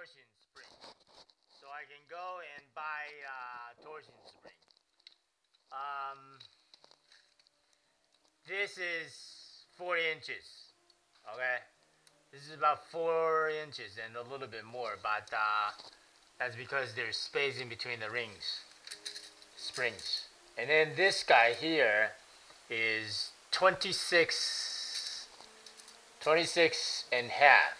torsion spring. So I can go and buy torsion spring. This is 4 inches. Okay, this is about 4 inches and a little bit more, but that's because there's space in between the springs. And then this guy here is 26 and a half.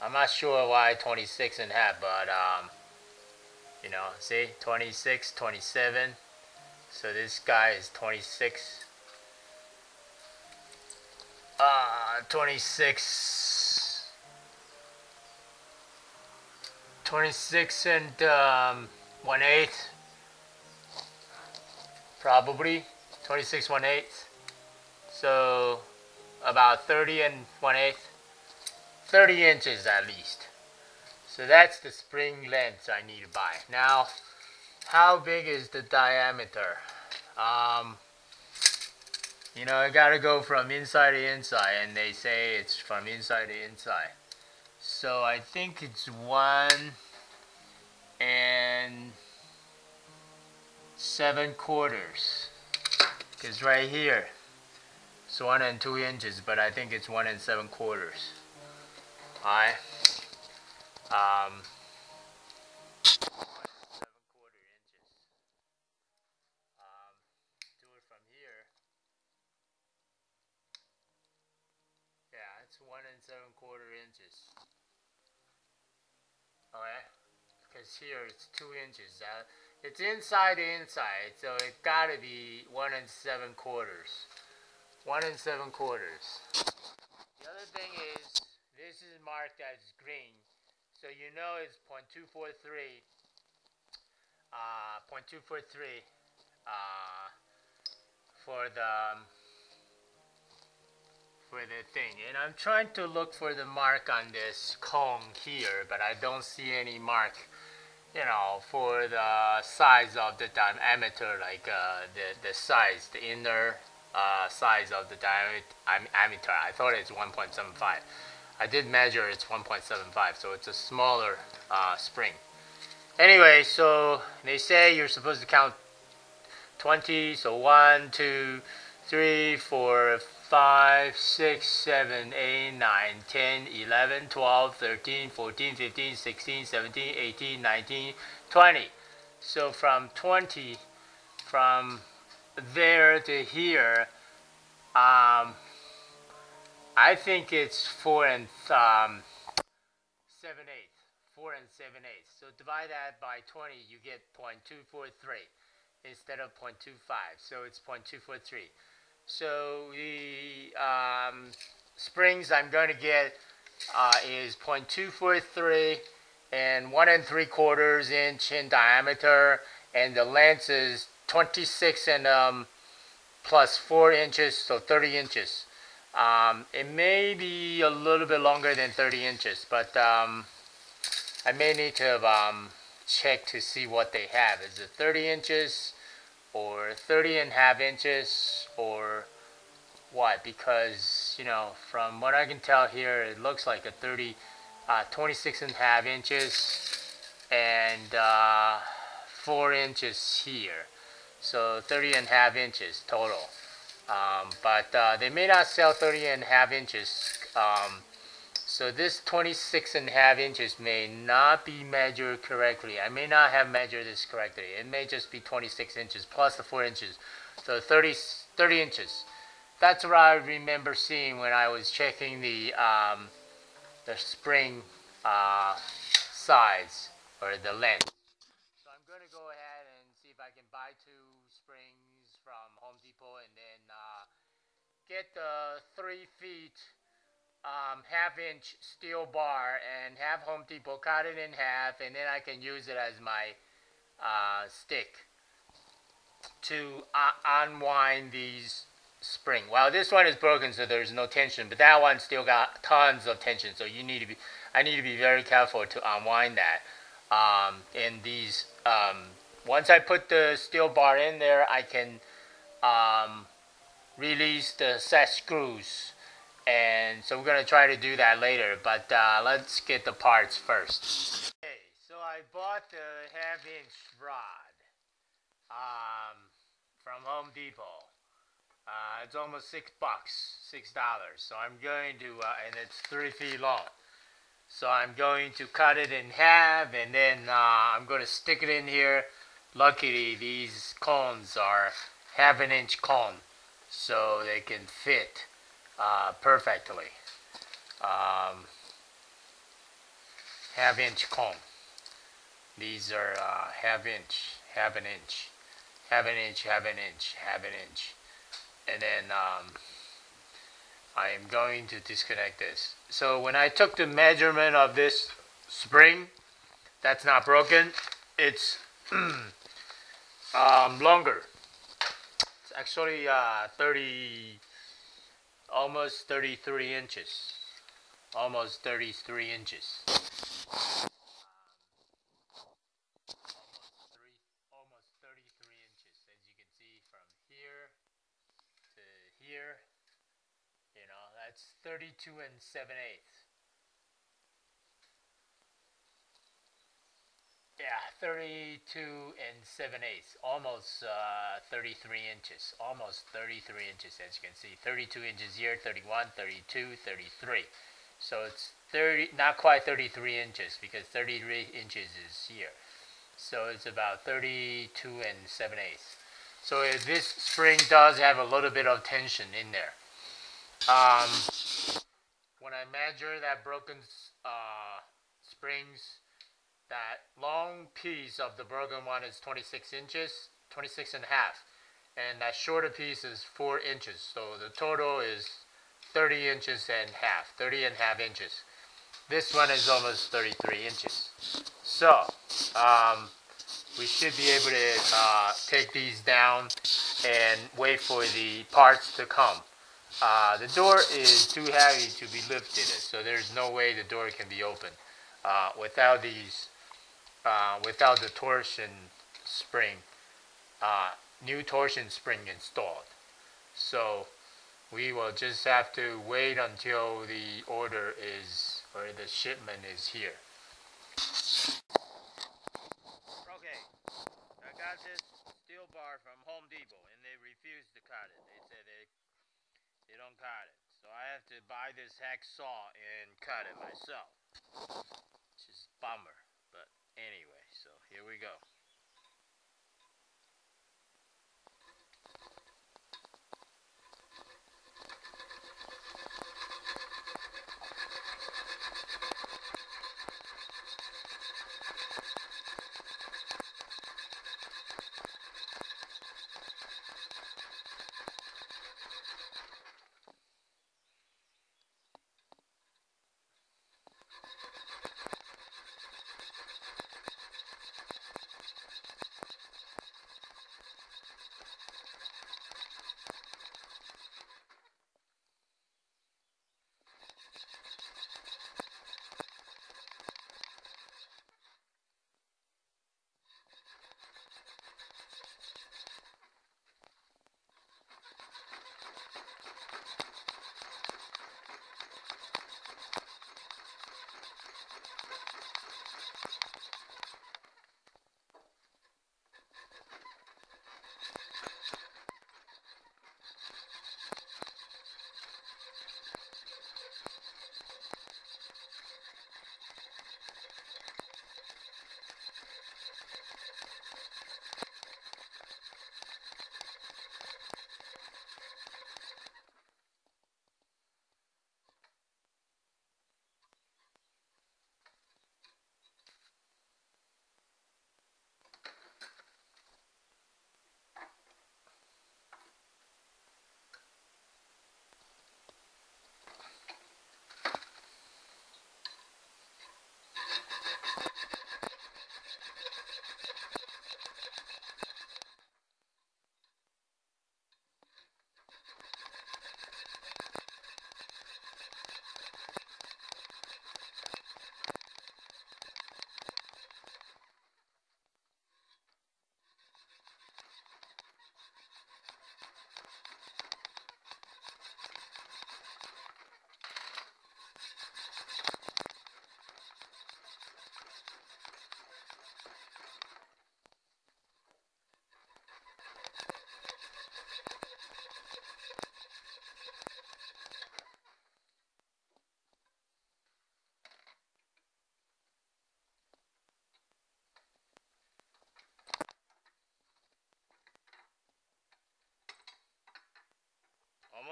I'm not sure why 26 and a half, but you know, see, 26, 27. So this guy is 26. 26 and 1/8, probably 26 1/8. So about 30 and 1/8, 30 inches at least. So that's the spring length I need to buy. Now, how big is the diameter? You know, I gotta go from inside to inside, and they say it's from inside to inside. So I think it's 1 7/4. Because right here, it's 1 2 inches, but I think it's 1 7/4. Alright. 1 7/4 inches. Do it from here. Yeah, it's 1 7/4 inches. Okay, because here it's 2 inches. It's inside to inside, so it gotta be 1 7/4. 1 7/4. The other thing is, this is marked as green, so you know it's 0.243. 0.243 for the thing. And I'm trying to look for the mark on this cone here, but I don't see any mark, you know, for the size of the diameter, like the size, the inner size of the diameter. I thought it's 1.75. I did measure, it's 1.75, so it's a smaller spring. Anyway, so they say you're supposed to count 20, so 1, 2, 3, 4, 5, 6, 7, 8, 9, 10, 11, 12, 13, 14, 15, 16, 17, 18, 19, 20. So from 20, from there to here, I think it's 4 7/8. 4 7/8. So divide that by 20, you get 0.243 instead of 0.25. So it's 0.243. So the springs I'm going to get is 0.243 and 1 3/4 inch in diameter, and the length is 26 and plus 4 inches, so 30 inches. It may be a little bit longer than 30 inches, but I may need to check to see what they have. Is it 30 inches? Or 30 and a half inches, or what? Because, you know, from what I can tell here, it looks like a 26 and a half inches and 4 inches here. So 30 and a half inches total. But they may not sell 30 and a half inches. So this 26 and a half inches may not be measured correctly. I may not have measured this correctly. It may just be 26 inches plus the 4 inches. So 30 inches. That's what I remember seeing when I was checking the spring size or the length. So I'm going to go ahead and see if I can buy 2 springs from Home Depot, and then get the 3 feet 1/2 inch steel bar and have Home Depot cut it in half, and then I can use it as my stick to unwind these spring. Well, this one is broken, so there's no tension, but that one still got tons of tension, so I need to be very careful to unwind that. And these once I put the steel bar in there, I can release the set screws And so we're gonna try to do that later, but let's get the parts first. Okay, so I bought the half-inch rod um, from Home Depot. It's almost $6, $6. So I'm going to, and it's 3 feet long. So I'm going to cut it in half, and then I'm going to stick it in here. Luckily, these cones are half-an-inch cone, so they can fit perfectly. Half-inch cone. These are half-inch, half-an-inch, half-an-inch, half-an-inch, half-an-inch. And then I am going to disconnect this. So when I took the measurement of this spring that's not broken, it's longer. It's actually almost 33 inches. Almost 33 inches. Almost 33 inches, as you can see from here to here. You know, that's 32 and 7/8. Yeah, 32 and 7/8, almost 33 inches, almost 33 inches, as you can see. 32 inches here, 31, 32, 33. So it's 30, not quite 33 inches, because 33 inches is here. So it's about 32 and 7/8. So this spring does have a little bit of tension in there. When I measure that broken springs, that long piece of the broken one is 26 inches, 26 and a half. And that shorter piece is 4 inches. So the total is 30 inches and half, 30 and a half inches. This one is almost 33 inches. So we should be able to take these down and wait for the parts to come. The door is too heavy to be lifted, so there's no way the door can be opened without these, without the torsion spring, new torsion spring installed. So we will just have to wait until the order is, or the shipment is here. Okay, I got this steel bar from Home Depot, and they refused to cut it. They said they don't cut it. So I have to buy this hacksaw and cut it myself. It's just a bummer. But anyway, so here we go.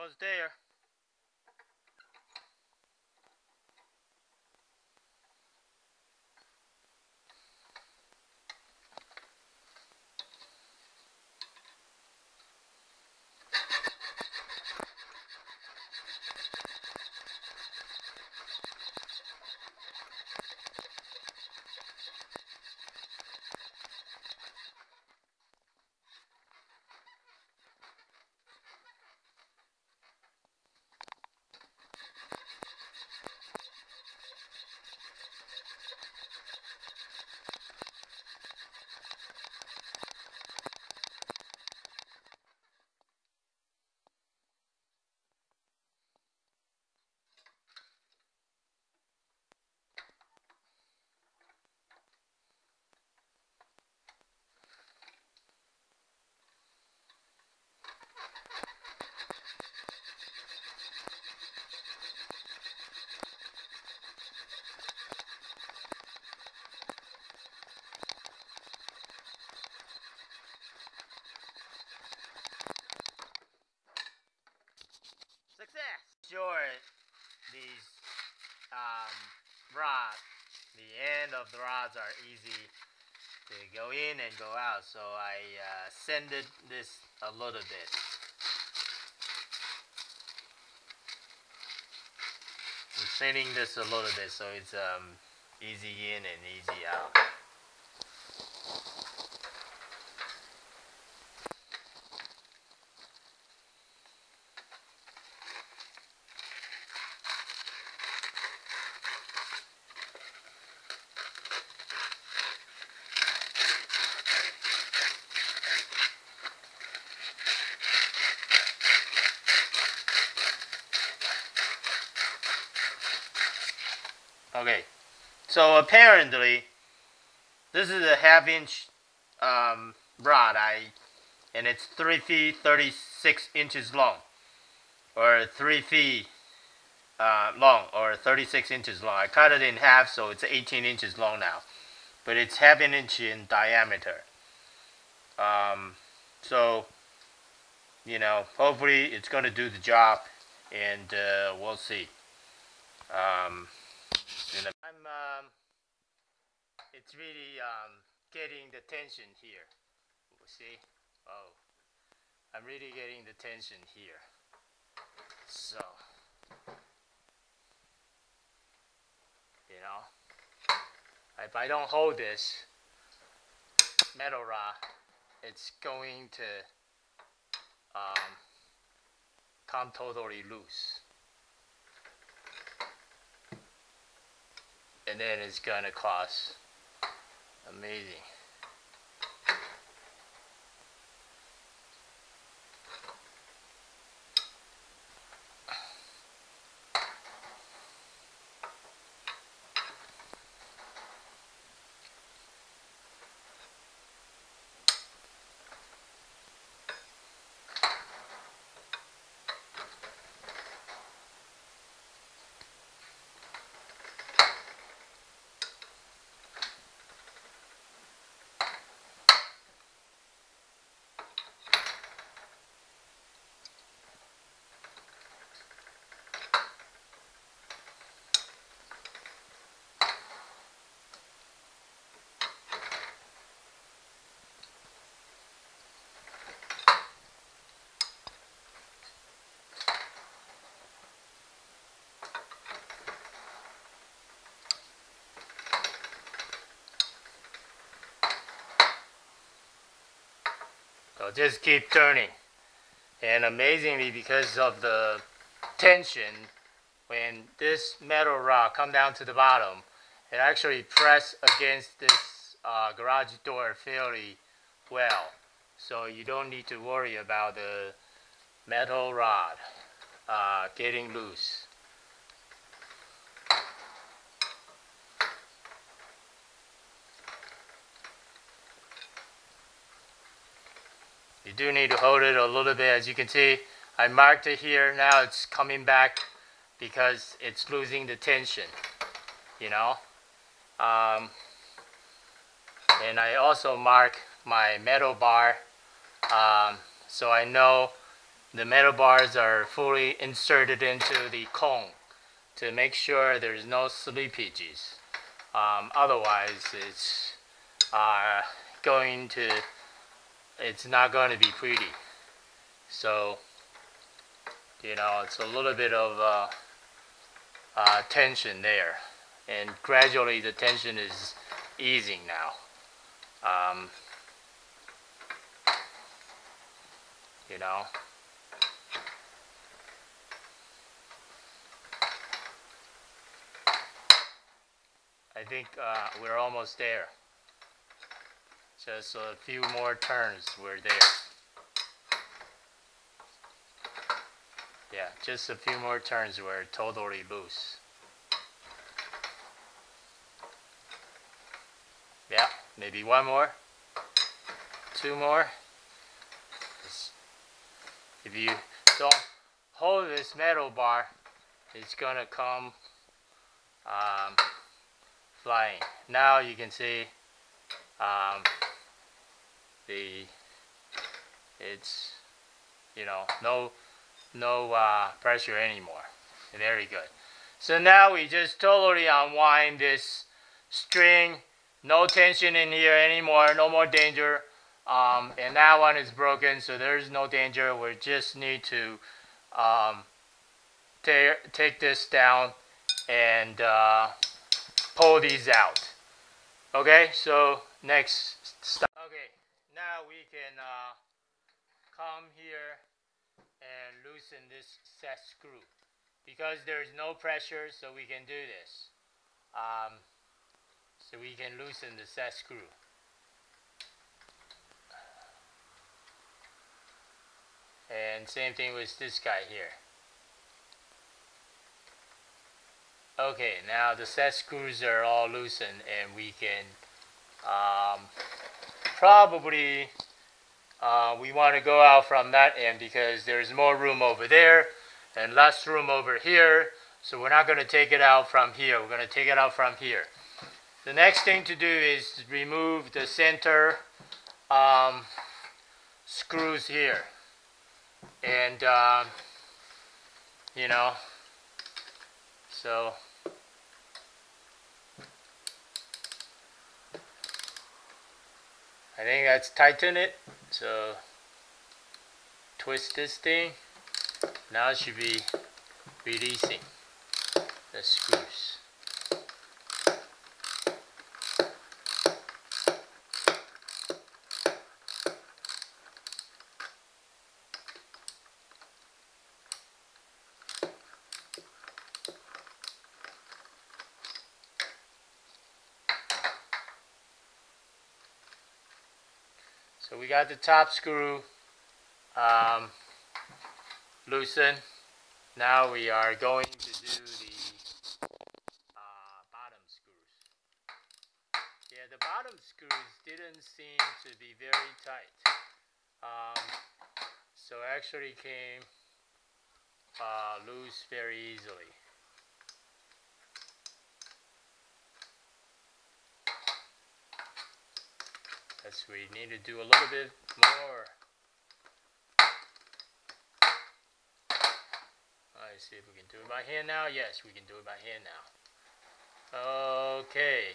almost there. Success! Sure, these rods, the end of the rods are easy to go in and go out, so I sanded this a little bit. I'm sanding this a little bit so it's easy in and easy out. Okay, so apparently this is a half-inch rod, and it's 3 feet 36 inches long, or 3 feet long, or 36 inches long. I cut it in half, so it's 18 inches long now, but it's half an inch in diameter. So you know, hopefully it's going to do the job, and we'll see. It's really getting the tension here. See? Oh, I'm really getting the tension here. So, you know, if I don't hold this metal rod, it's going to come totally loose. And then it's gonna cost amazing. So just keep turning. And amazingly, because of the tension, when this metal rod come down to the bottom, it actually press against this garage door fairly well. So you don't need to worry about the metal rod getting loose. You do need to hold it a little bit. As you can see, I marked it here. Now it's coming back because it's losing the tension, you know. And I also mark my metal bar so I know the metal bars are fully inserted into the cone to make sure there's no slippages. Otherwise, it's not going to be pretty. So, it's a little bit of tension there, and gradually the tension is easing now. I think we're almost there. Just a few more turns, we're there. Yeah, just a few more turns, we're totally loose. Yeah, maybe one more, two more. If you don't hold this metal bar, it's gonna come flying. Now you can see it's no pressure anymore. Very good. So now we just totally unwind this string. No tension in here anymore. No more danger. And that one is broken, so there's no danger. We just need to take this down and pull these out. Okay, so next step. Okay, now we can come here and loosen this set screw. Because there's no pressure, so we can do this. So we can loosen the set screw. And same thing with this guy here. Okay, now the set screws are all loosened, and we can probably we want to go out from that end because there's more room over there and less room over here. So we're not going to take it out from here. We're going to take it out from here. The next thing to do is remove the center screws here. And, so I think that's tighten it. So twist this thing. Now it should be releasing the screws. So we got the top screw loosened. Now we are going to do the bottom screws. Yeah, the bottom screws didn't seem to be very tight. So actually came loose very easily. Yes, we need to do a little bit more. Let's see if we can do it by hand now. Yes, we can do it by hand now. Okay.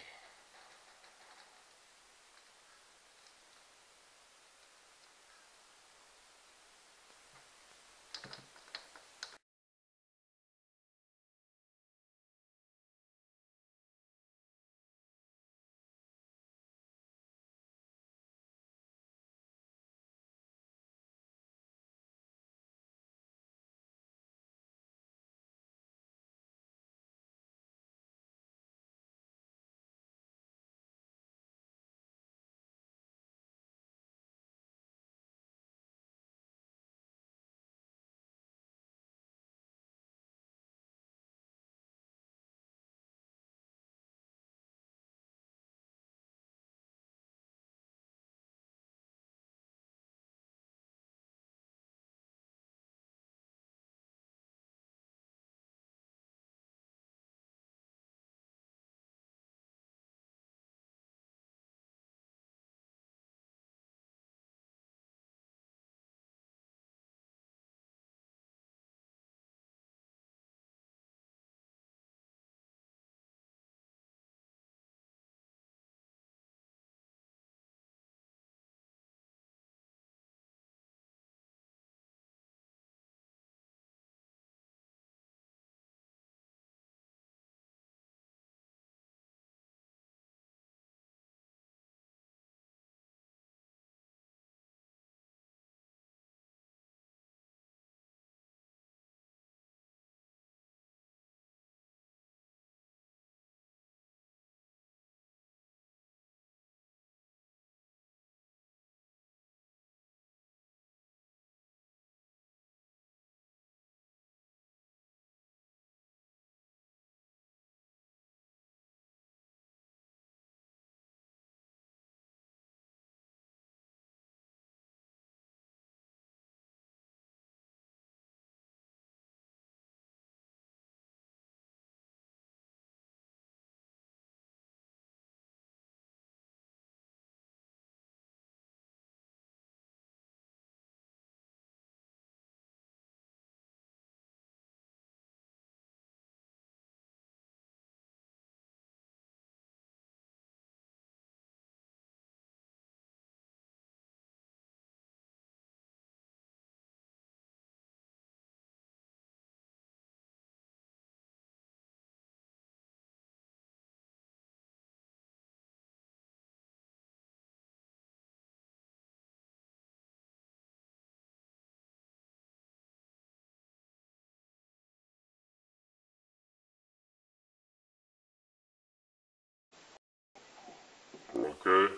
Okay.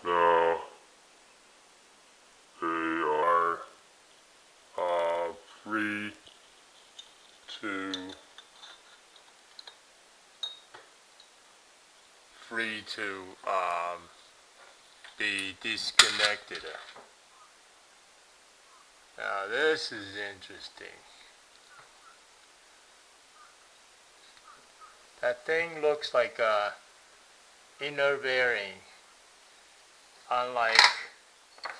Now they are free to be disconnected. Now this is interesting. That thing looks like a inner bearing, unlike,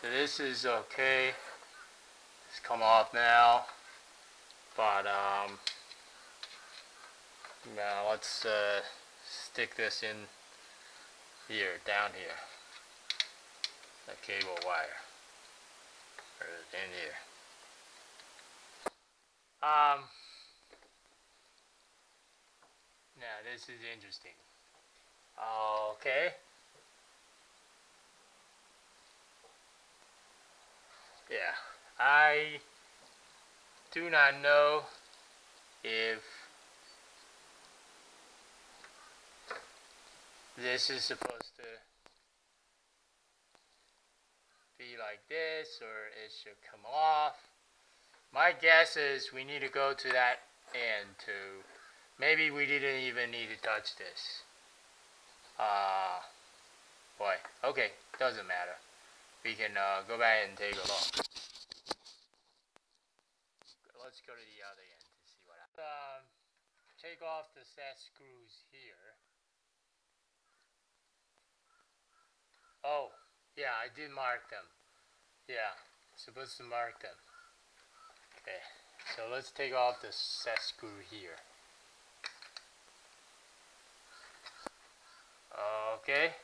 so this is okay, it's come off now, but now let's stick this in here, down here, the cable wire, or in here. Now this is interesting. Okay. Yeah, I do not know if this is supposed to be like this or it should come off. My guess is we need to go to that end to, maybe we didn't even need to touch this. Boy, okay, doesn't matter. We can go back and take a look. Let's go to the other end to see what happens. Take off the set screws here. Oh, yeah, I did mark them. Yeah, supposed to mark them. Okay, so let's take off the set screw here. Okay.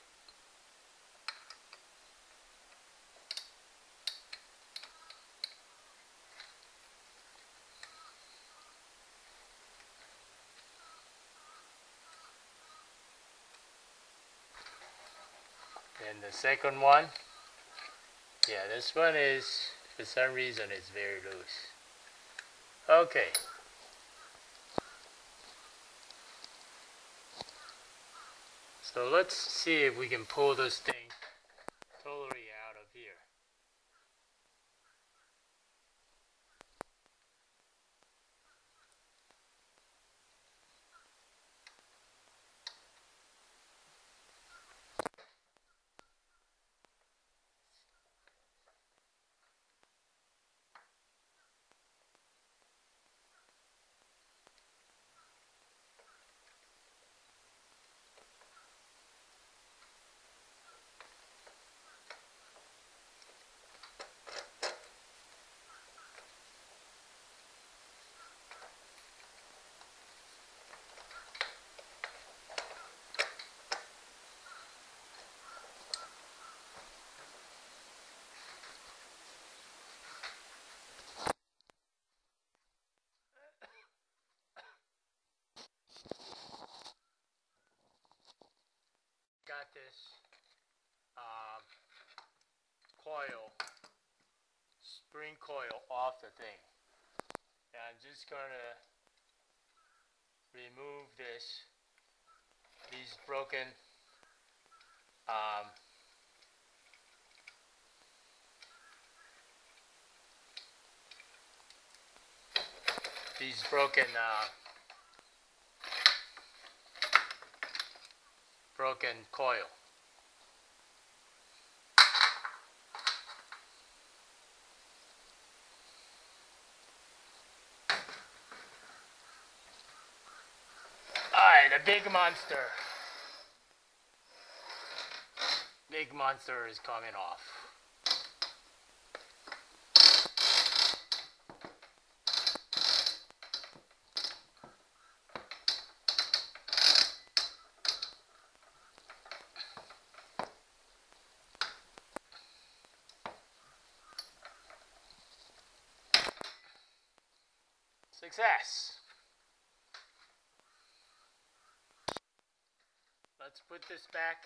And the second one, yeah, this one is, for some reason, it's very loose. Okay. So let's see if we can pull this thing totally out of here. Got this coil, spring coil off the thing. And I'm just gonna remove these broken broken coil. Alright, the big monster. Big monster is coming off. Success. Let's put this back.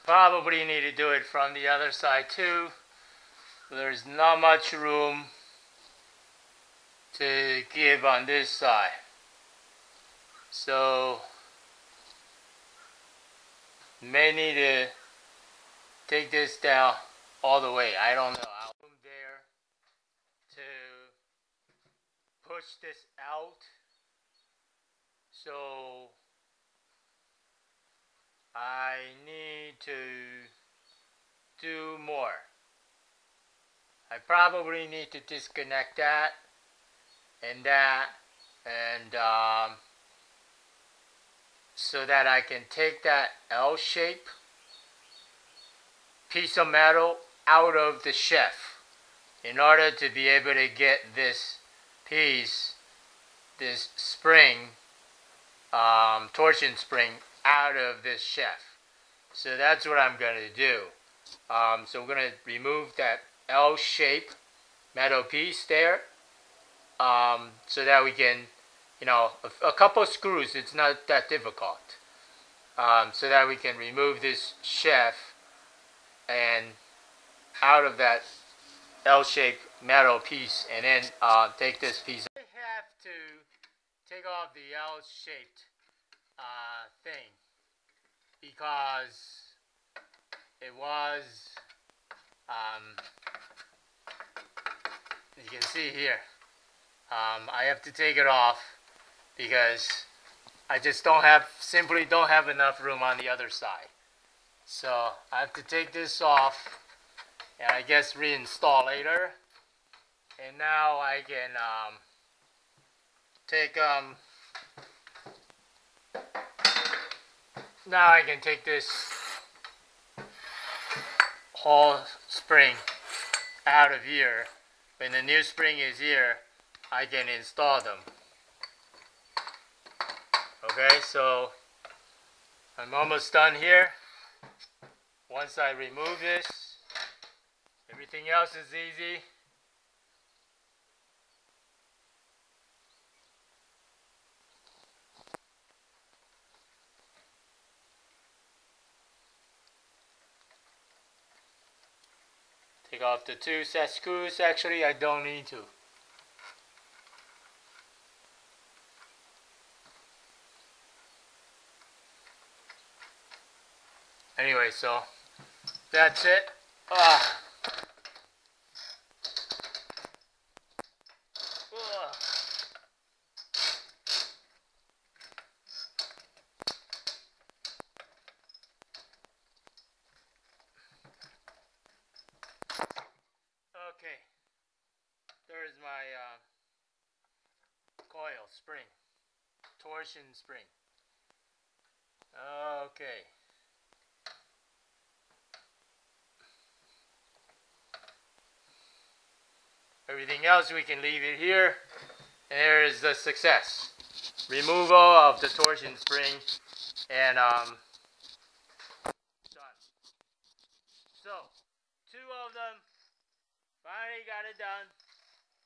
probably need to do it from the other side too. There's not much room to give on this side. So may need to take this down all the way. I don't know. I'll room there to push this out. So I need to do more. I probably need to disconnect that and that, and so that I can take that L shape piece of metal out of the sheath in order to be able to get this piece, this spring, torsion spring, out of this sheath. So that's what I'm going to do. So we're going to remove that L shape metal piece there, so that we can, a couple of screws, it's not that difficult, so that we can remove this sheath and out of that L-shaped metal piece, and then take this piece. I have to take off the L-shaped thing because it was, as you can see here, I have to take it off because I just simply don't have enough room on the other side. So I have to take this off and I guess reinstall later. And now I can take this whole spring out of here. When the new spring is here, I can install them. Okay, so I'm almost done here. Once I remove this, everything else is easy. Take off the two set screws. Actually, I don't need to. Anyway, so that's it. Okay, there's my coil spring, torsion spring. Okay. Everything else we can leave it here. And there is the success. Removal of the torsion spring and done. So, two of them finally got it done.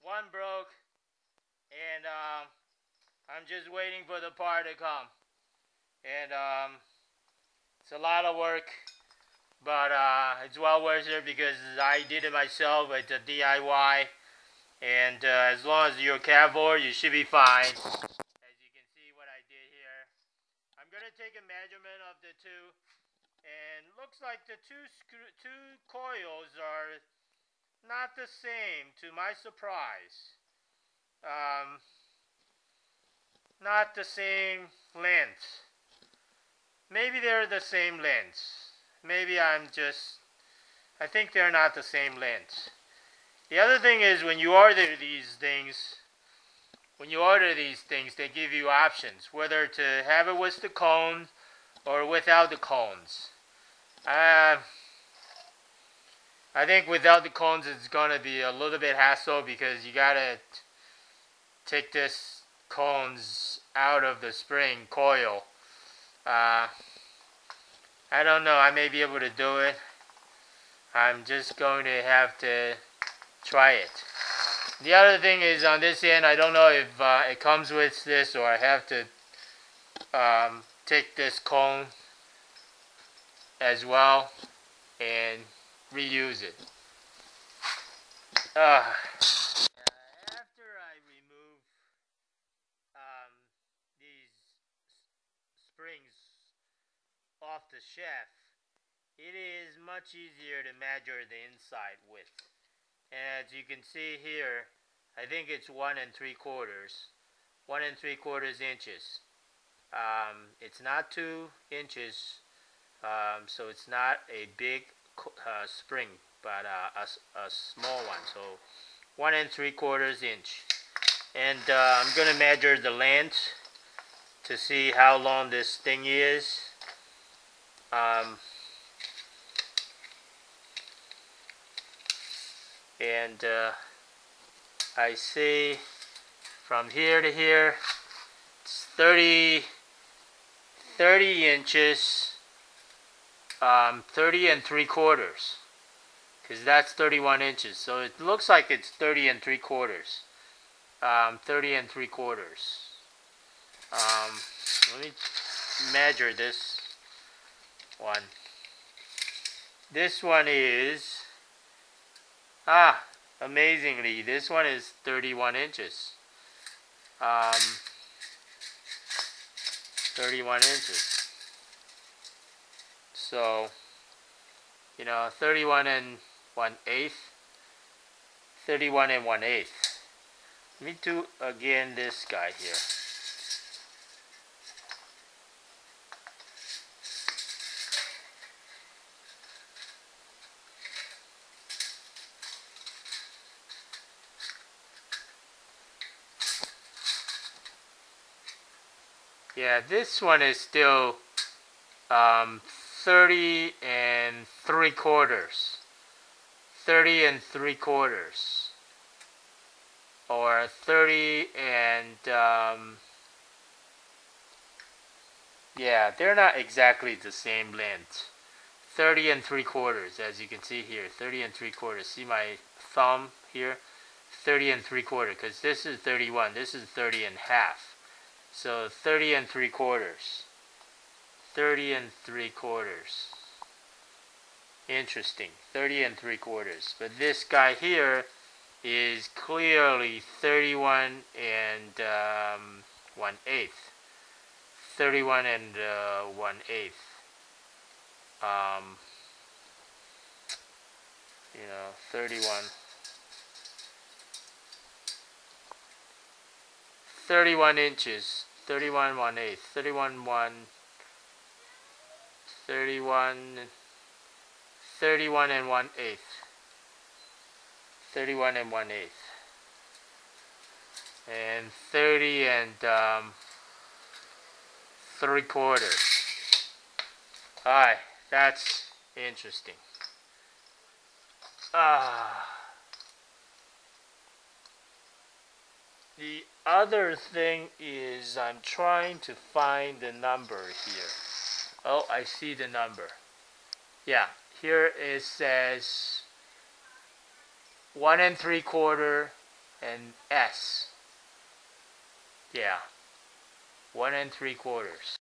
One broke, and I'm just waiting for the part to come. And it's a lot of work, but it's well worth it because I did it myself. It's a DIY. And as long as you're careful, you should be fine. As you can see what I did here. I'm going to take a measurement of the two. And looks like the two coils are not the same, to my surprise. Not the same length. Maybe they're the same length. Maybe I think they're not the same length. The other thing is when you order these things, they give you options, whether to have it with the cone or without the cones. I think without the cones it's going to be a little bit hassle because you got to take this cones out of the spring coil. I don't know, I may be able to do it. I'm just going to have to try it. The other thing is on this end, I don't know if it comes with this or I have to take this cone as well and reuse it. After I remove these springs off the shaft, it is much easier to measure the inside width. And as you can see here, I think it's 1 3/4, 1 3/4 inches. It's not 2 inches, so it's not a big spring, but a small one. So 1 3/4 inch. And I'm gonna measure the length to see how long this thing is. And I see from here to here, it's 30 inches, 30 3/4, because that's 31 inches. So it looks like it's 30 3/4, 30 3/4. Let me measure this one. This one is, amazingly, this one is 31 inches. 31 inches. So, 31 1/8. 31 1/8. Let me do again this guy here. Yeah, this one is still 30 3/4. 30 3/4. Or 30 and yeah, they're not exactly the same length. 30 3/4, as you can see here. 30 3/4. See my thumb here? 30 3/4, because this is 31. This is 30 1/2. So 30 3/4. 30 3/4. Interesting. 30 3/4. But this guy here is clearly 31 1/8. 31 1/8. 31. 31 inches. 31 1/8. 31 1. 31 1/8. 31 1/8. And 30 3/4. Alright, that's interesting. The other thing is I'm trying to find the number here. Oh, I see the number. Yeah, here it says 1 3/4 and S. Yeah, 1 3/4.